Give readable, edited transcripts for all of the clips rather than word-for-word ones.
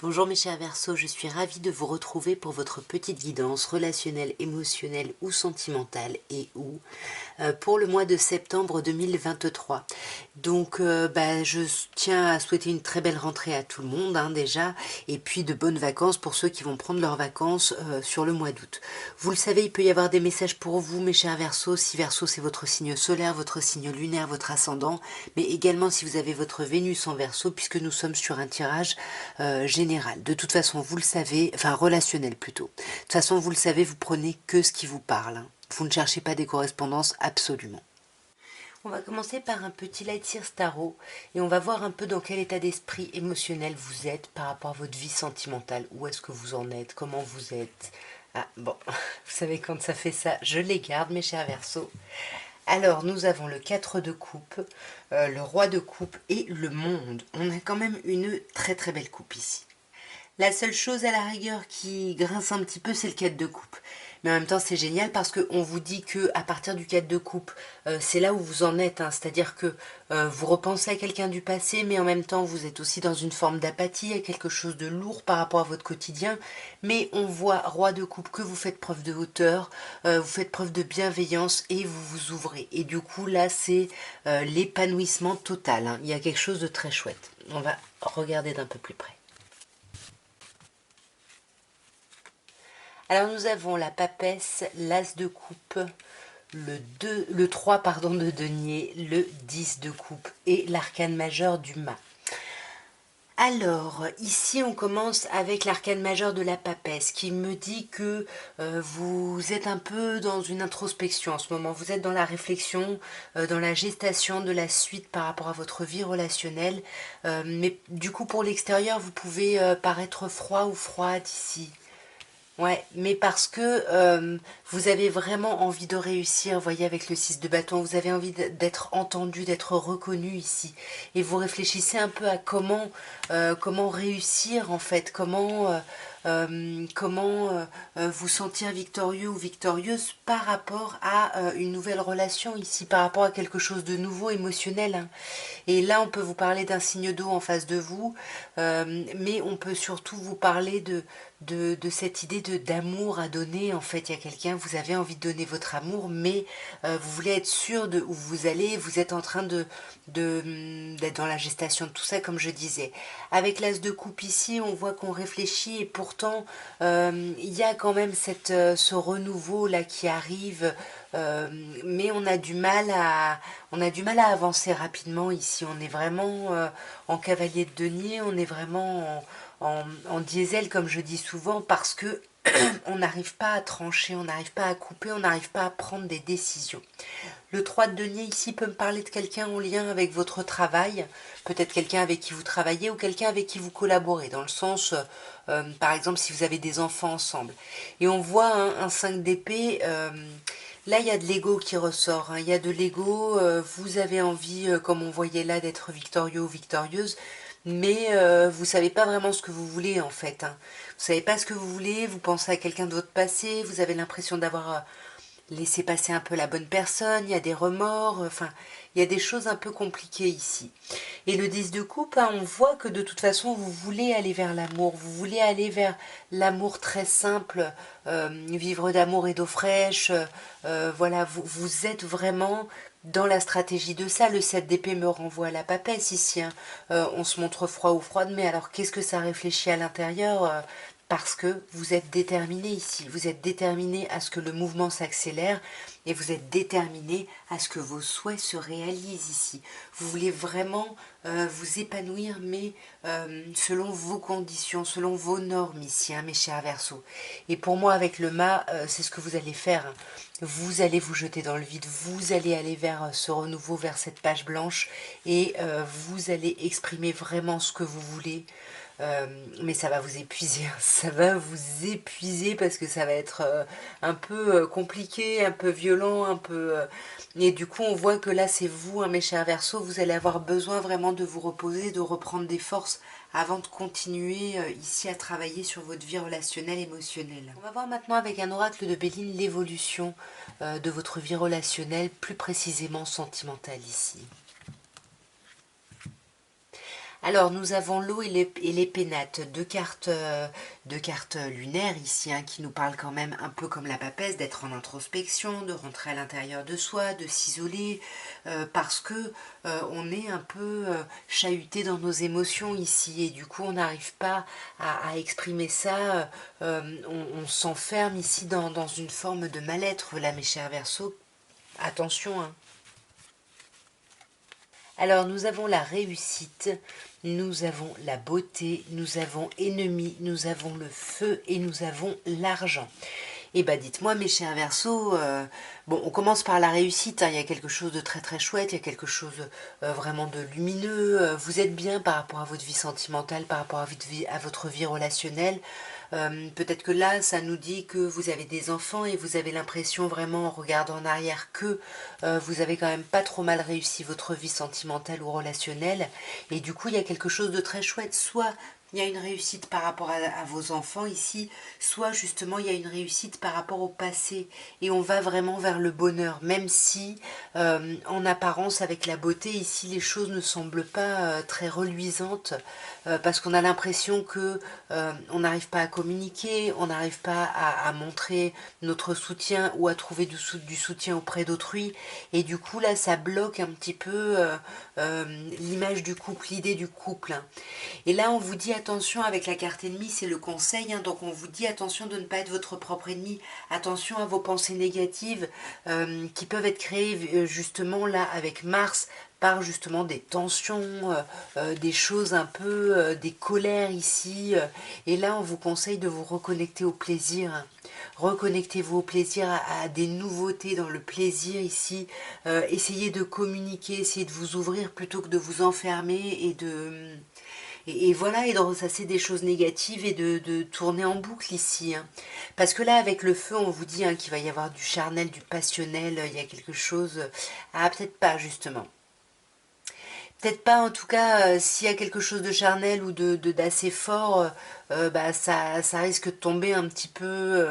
Bonjour mes chers Verseaux, je suis ravie de vous retrouver pour votre petite guidance relationnelle, émotionnelle ou sentimentale pour le mois de septembre 2023. Donc je tiens à souhaiter une très belle rentrée à tout le monde déjà, et puis de bonnes vacances pour ceux qui vont prendre leurs vacances sur le mois d'août. Vous le savez, il peut y avoir des messages pour vous mes chers Verseaux, si Verseau c'est votre signe solaire, votre signe lunaire, votre ascendant, mais également si vous avez votre Vénus en Verseau, puisque nous sommes sur un tirage général. De toute façon, vous le savez, enfin relationnel plutôt. De toute façon, vous le savez, vous prenez que ce qui vous parle. Vous ne cherchez pas des correspondances absolument. On va commencer par un petit Light Year Tarot et on va voir un peu dans quel état d'esprit émotionnel vous êtes par rapport à votre vie sentimentale. Où est-ce que vous en êtes? Comment vous êtes? Ah bon, vous savez quand ça fait ça, je les garde mes chers Verseaux. Alors, nous avons le 4 de coupe, le roi de coupe et le monde. On a quand même une très très belle coupe ici. La seule chose à la rigueur qui grince un petit peu, c'est le 4 de coupe. Mais en même temps, c'est génial parce qu'on vous dit que à partir du 4 de coupe, c'est là où vous en êtes. C'est-à-dire que vous repensez à quelqu'un du passé, mais en même temps, vous êtes aussi dans une forme d'apathie, à quelque chose de lourd par rapport à votre quotidien. Mais on voit, roi de coupe, que vous faites preuve de hauteur, vous faites preuve de bienveillance et vous vous ouvrez. Et du coup, là, c'est l'épanouissement total. Il y a quelque chose de très chouette. On va regarder d'un peu plus près. Alors nous avons la papesse, l'as de coupe, le 3 pardon, de denier, le 10 de coupe et l'arcane majeur du mât. Alors, ici on commence avec l'arcane majeur de la papesse qui me dit que vous êtes un peu dans une introspection en ce moment. Vous êtes dans la réflexion, dans la gestation de la suite par rapport à votre vie relationnelle. Mais du coup pour l'extérieur, vous pouvez paraître froid ou froide ici. Ouais, mais parce que vous avez vraiment envie de réussir, vous voyez, avec le 6 de bâton, vous avez envie d'être entendu, d'être reconnu ici. Et vous réfléchissez un peu à comment réussir, en fait, comment vous sentir victorieux ou victorieuse par rapport à une nouvelle relation ici, par rapport à quelque chose de nouveau, émotionnel. Hein. Et là, on peut vous parler d'un signe d'eau en face de vous, mais on peut surtout vous parler de cette idée d'amour à donner. En fait, il y a quelqu'un, vous avez envie de donner votre amour, mais vous voulez être sûr de où vous allez, vous êtes en train d'être dans la gestation de tout ça, comme je disais. Avec l'as de coupe ici, on voit qu'on réfléchit et pourtant, il y a quand même ce renouveau là qui arrive, mais on a du mal à avancer rapidement ici. On est vraiment en cavalier de denier, on est vraiment en diesel, comme je dis souvent, parce que on n'arrive pas à trancher, on n'arrive pas à couper, on n'arrive pas à prendre des décisions. Le 3 de denier ici peut me parler de quelqu'un en lien avec votre travail, peut-être quelqu'un avec qui vous travaillez ou quelqu'un avec qui vous collaborez, dans le sens, par exemple, si vous avez des enfants ensemble. Et on voit un 5 d'épée, là il y a de l'ego qui ressort, hein. Il y a de l'ego, vous avez envie, comme on voyait là, d'être victorieux ou victorieuse, mais vous savez pas vraiment ce que vous voulez en fait. Hein. Vous savez pas ce que vous voulez, vous pensez à quelqu'un de votre passé, vous avez l'impression d'avoir laissé passer un peu la bonne personne, il y a des remords, enfin, il y a des choses un peu compliquées ici. Et le 10 de coupe, hein, on voit que de toute façon, vous voulez aller vers l'amour, vous voulez aller vers l'amour très simple, vivre d'amour et d'eau fraîche, voilà, vous êtes vraiment dans la stratégie de ça. Le 7 d'épée me renvoie à la papesse ici, hein. On se montre froid ou froide, mais alors qu'est-ce que ça réfléchit à l'intérieur parce que vous êtes déterminé ici, vous êtes déterminé à ce que le mouvement s'accélère et vous êtes déterminé à ce que vos souhaits se réalisent ici. Vous voulez vraiment vous épanouir, mais selon vos conditions, selon vos normes ici, hein, mes chers Verseaux. Et pour moi, avec le mât, c'est ce que vous allez faire. Hein. Vous allez vous jeter dans le vide, vous allez aller vers ce renouveau, vers cette page blanche, et vous allez exprimer vraiment ce que vous voulez. Mais ça va vous épuiser, hein. Ça va vous épuiser parce que ça va être un peu compliqué, un peu violent, un peu... Et du coup, on voit que là, c'est vous, hein, mes chers Verseaux, vous allez avoir besoin vraiment de vous reposer, de reprendre des forces avant de continuer ici à travailler sur votre vie relationnelle, émotionnelle. On va voir maintenant avec un oracle de Béline l'évolution de votre vie relationnelle, plus précisément sentimentale ici. Alors, nous avons l'eau et les pénates, deux cartes lunaires ici, hein, qui nous parlent quand même un peu comme la papesse, d'être en introspection, de rentrer à l'intérieur de soi, de s'isoler, parce que on est un peu chahuté dans nos émotions ici, et du coup, on n'arrive pas à exprimer ça, on s'enferme ici dans une forme de mal-être, là, mes chers Verseaux. Attention, hein. Alors nous avons la réussite, nous avons la beauté, nous avons ennemi, nous avons le feu et nous avons l'argent. Eh ben dites-moi mes chers Verseaux, bon on commence par la réussite, hein, il y a quelque chose de très très chouette, il y a quelque chose vraiment de lumineux, vous êtes bien par rapport à votre vie sentimentale, par rapport à votre vie relationnelle. Peut-être que là, ça nous dit que vous avez des enfants et vous avez l'impression vraiment en regardant en arrière que vous avez quand même pas trop mal réussi votre vie sentimentale ou relationnelle. Et du coup, il y a quelque chose de très chouette. Soit il y a une réussite par rapport à vos enfants ici, soit justement il y a une réussite par rapport au passé. Et on va vraiment vers le bonheur, même si en apparence avec la beauté ici les choses ne semblent pas très reluisantes parce qu'on a l'impression que on n'arrive pas à communiquer, on n'arrive pas à montrer notre soutien ou à trouver du soutien auprès d'autrui. Et du coup, là, ça bloque un petit peu l'image du couple, l'idée du couple, hein. Et là, on vous dit attention avec la carte ennemie, c'est le conseil, hein, donc on vous dit attention de ne pas être votre propre ennemi, attention à vos pensées négatives qui peuvent être créées justement là avec Mars par justement des tensions, des choses un peu, des colères ici. Et là, on vous conseille de vous reconnecter au plaisir, hein. Reconnectez-vous au plaisir, à des nouveautés dans le plaisir ici. Essayez de communiquer, essayez de vous ouvrir plutôt que de vous enfermer et voilà, et de ressasser des choses négatives et de tourner en boucle ici, hein. Parce que là, avec le feu, on vous dit hein, qu'il va y avoir du charnel, du passionnel, il y a quelque chose... Ah, peut-être pas, justement. Peut-être pas, en tout cas, s'il y a quelque chose de charnel ou d'assez fort, bah, ça risque de tomber un petit peu...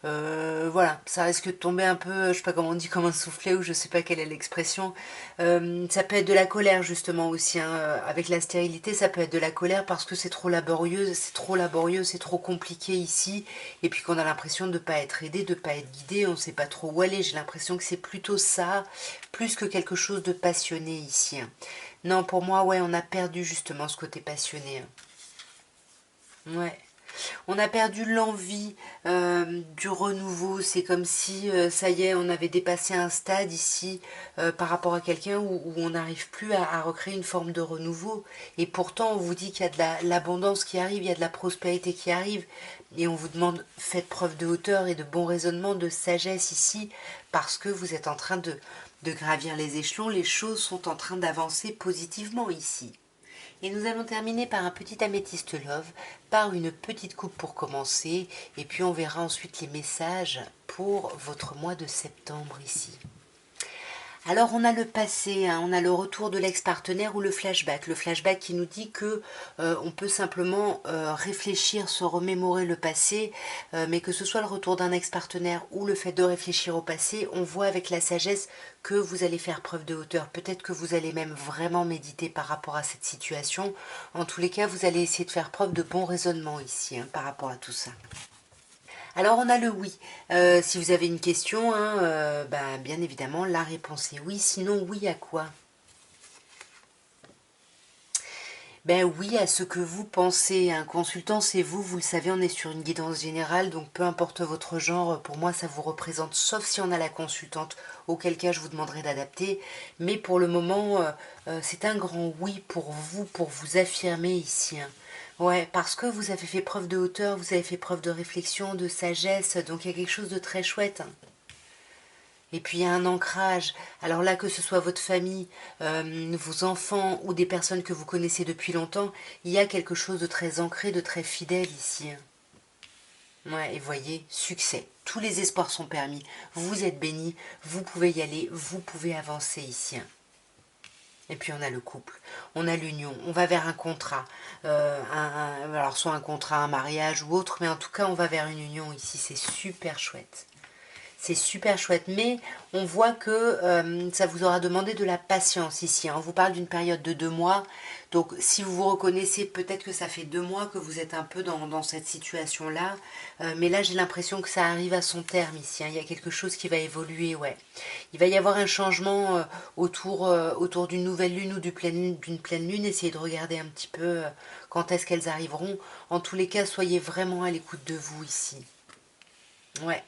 voilà, ça risque de tomber un peu, je sais pas comment on dit, comme un soufflet ou je sais pas quelle est l'expression. Ça peut être de la colère justement aussi, hein. Avec la stérilité, ça peut être de la colère parce que c'est trop compliqué ici. Et puis qu'on a l'impression de ne pas être aidé, de ne pas être guidé, on ne sait pas trop où aller. J'ai l'impression que c'est plutôt ça, plus que quelque chose de passionné ici, hein. Non, pour moi, ouais, on a perdu justement ce côté passionné, hein. Ouais. On a perdu l'envie du renouveau. C'est comme si, ça y est, on avait dépassé un stade ici par rapport à quelqu'un où on n'arrive plus à recréer une forme de renouveau. Et pourtant, on vous dit qu'il y a de l'abondance qui arrive, il y a de la prospérité qui arrive. Et on vous demande, faites preuve de hauteur et de bon raisonnement, de sagesse ici, parce que vous êtes en train de gravir les échelons. Les choses sont en train d'avancer positivement ici. Et nous allons terminer par un petit améthyste love, par une petite coupe pour commencer, et puis on verra ensuite les messages pour votre mois de septembre ici. Alors on a le passé, hein, on a le retour de l'ex-partenaire ou le flashback qui nous dit que on peut simplement réfléchir, se remémorer le passé, mais que ce soit le retour d'un ex-partenaire ou le fait de réfléchir au passé, on voit avec la sagesse que vous allez faire preuve de hauteur. Peut-être que vous allez même vraiment méditer par rapport à cette situation. En tous les cas, vous allez essayer de faire preuve de bon raisonnement ici, hein, par rapport à tout ça. Alors on a le oui. Si vous avez une question, hein, ben, bien évidemment la réponse est oui. Sinon oui à quoi? Ben oui à ce que vous pensez. Un consultant c'est vous, vous le savez, on est sur une guidance générale, donc peu importe votre genre, pour moi ça vous représente, sauf si on a la consultante, auquel cas je vous demanderai d'adapter. Mais pour le moment, c'est un grand oui pour vous affirmer ici, hein. Ouais, parce que vous avez fait preuve de hauteur, vous avez fait preuve de réflexion, de sagesse, donc il y a quelque chose de très chouette, hein. Et puis il y a un ancrage. Alors là, que ce soit votre famille, vos enfants ou des personnes que vous connaissez depuis longtemps, il y a quelque chose de très ancré, de très fidèle ici, hein. Ouais, et voyez, succès. Tous les espoirs sont permis. Vous êtes bénis, vous pouvez y aller, vous pouvez avancer ici, hein. Et puis on a le couple, on a l'union, on va vers un contrat, alors soit un contrat, un mariage ou autre, mais en tout cas on va vers une union ici, c'est super chouette. C'est super chouette, mais on voit que ça vous aura demandé de la patience ici, hein. On vous parle d'une période de 2 mois, Donc si vous vous reconnaissez, peut-être que ça fait 2 mois que vous êtes un peu dans cette situation-là. Mais là j'ai l'impression que ça arrive à son terme ici, hein. Il y a quelque chose qui va évoluer, ouais. Il va y avoir un changement autour d'une nouvelle lune ou d'une pleine lune. Essayez de regarder un petit peu quand est-ce qu'elles arriveront. En tous les cas, soyez vraiment à l'écoute de vous ici. Ouais.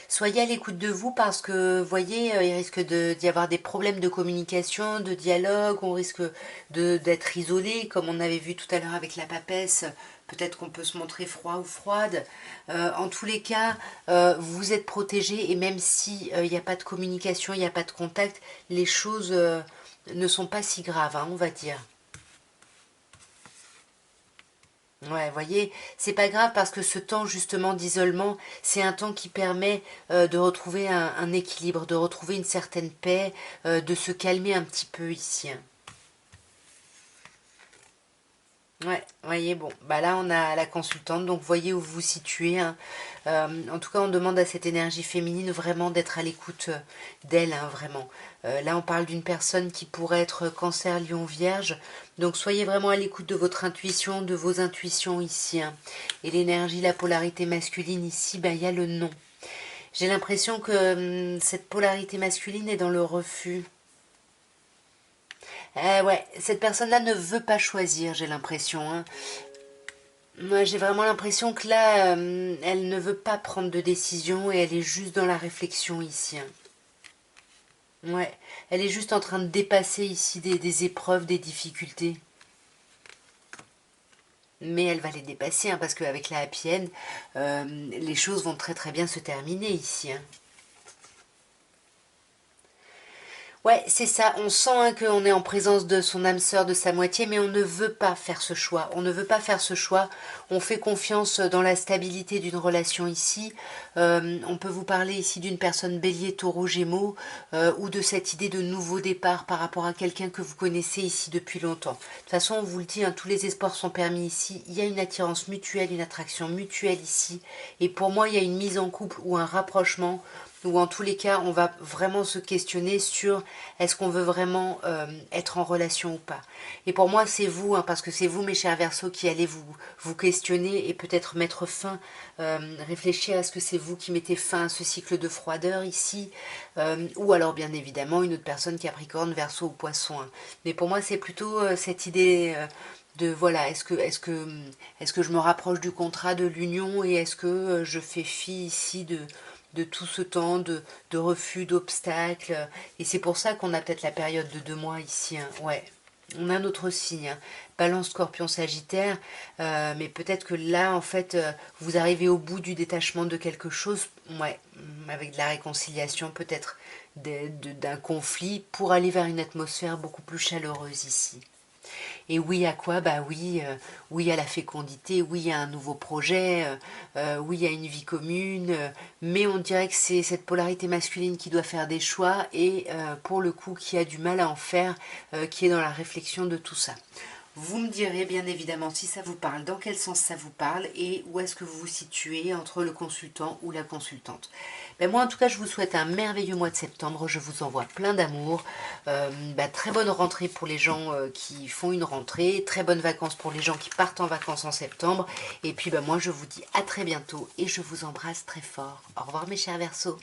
Soyez à l'écoute de vous parce que, vous voyez, il risque d'y avoir des problèmes de communication, de dialogue, on risque d'être isolé, comme on avait vu tout à l'heure avec la papesse. Peut-être qu'on peut se montrer froid ou froide. En tous les cas, vous êtes protégé et même si il n'y a pas de communication, il n'y a pas de contact, les choses ne sont pas si graves, hein, on va dire. Ouais, vous voyez, c'est pas grave parce que ce temps justement d'isolement, c'est un temps qui permet de retrouver un équilibre, de retrouver une certaine paix, de se calmer un petit peu ici, hein. Ouais, voyez, bon, bah là on a la consultante, donc voyez où vous vous situez, hein. En tout cas, on demande à cette énergie féminine vraiment d'être à l'écoute d'elle, hein, vraiment. Là, on parle d'une personne qui pourrait être cancer, lion, vierge, donc soyez vraiment à l'écoute de votre intuition, de vos intuitions ici, hein. Et l'énergie, la polarité masculine ici, bah, il y a le non. J'ai l'impression que cette polarité masculine est dans le refus. Ouais, cette personne-là ne veut pas choisir, j'ai l'impression, hein. Moi, j'ai vraiment l'impression que là, elle ne veut pas prendre de décision et elle est juste dans la réflexion ici, hein. Ouais, elle est juste en train de dépasser ici des épreuves, des difficultés. Mais elle va les dépasser, hein, parce qu'avec la happy end, les choses vont très très bien se terminer ici, hein. Ouais, c'est ça. On sent hein, qu'on est en présence de son âme sœur, de sa moitié, mais on ne veut pas faire ce choix. On ne veut pas faire ce choix. On fait confiance dans la stabilité d'une relation ici. On peut vous parler ici d'une personne bélier, taureau, gémeaux, ou de cette idée de nouveau départ par rapport à quelqu'un que vous connaissez ici depuis longtemps. De toute façon, on vous le dit, hein, tous les espoirs sont permis ici. Il y a une attirance mutuelle, une attraction mutuelle ici. Et pour moi, il y a une mise en couple ou un rapprochement ou en tous les cas, on va vraiment se questionner sur est-ce qu'on veut vraiment être en relation ou pas. Et pour moi, c'est vous, hein, parce que c'est vous, mes chers Verseaux, qui allez vous questionner et peut-être mettre fin, réfléchir à ce que c'est vous qui mettez fin à ce cycle de froideur ici, ou alors bien évidemment une autre personne, Capricorne, Verseau ou Poisson, hein. Mais pour moi, c'est plutôt cette idée de voilà, est-ce que je me rapproche du contrat, de l'union, et est-ce que je fais fi ici de tout ce temps de refus, d'obstacles. Et c'est pour ça qu'on a peut-être la période de 2 mois ici, hein. Ouais, on a notre signe, hein. Balance, Scorpion, Sagittaire, mais peut-être que là, en fait, vous arrivez au bout du détachement de quelque chose, ouais, avec de la réconciliation, peut-être d'un conflit, pour aller vers une atmosphère beaucoup plus chaleureuse ici. Et oui à quoi? Bah oui, oui à la fécondité, oui à un nouveau projet, oui à une vie commune, mais on dirait que c'est cette polarité masculine qui doit faire des choix et pour le coup qui a du mal à en faire, qui est dans la réflexion de tout ça. Vous me direz bien évidemment si ça vous parle, dans quel sens ça vous parle et où est-ce que vous vous situez entre le consultant ou la consultante. Ben moi en tout cas je vous souhaite un merveilleux mois de septembre, je vous envoie plein d'amour, très bonne rentrée pour les gens qui font une rentrée, très bonnes vacances pour les gens qui partent en vacances en septembre et puis moi je vous dis à très bientôt et je vous embrasse très fort. Au revoir mes chers Verseaux.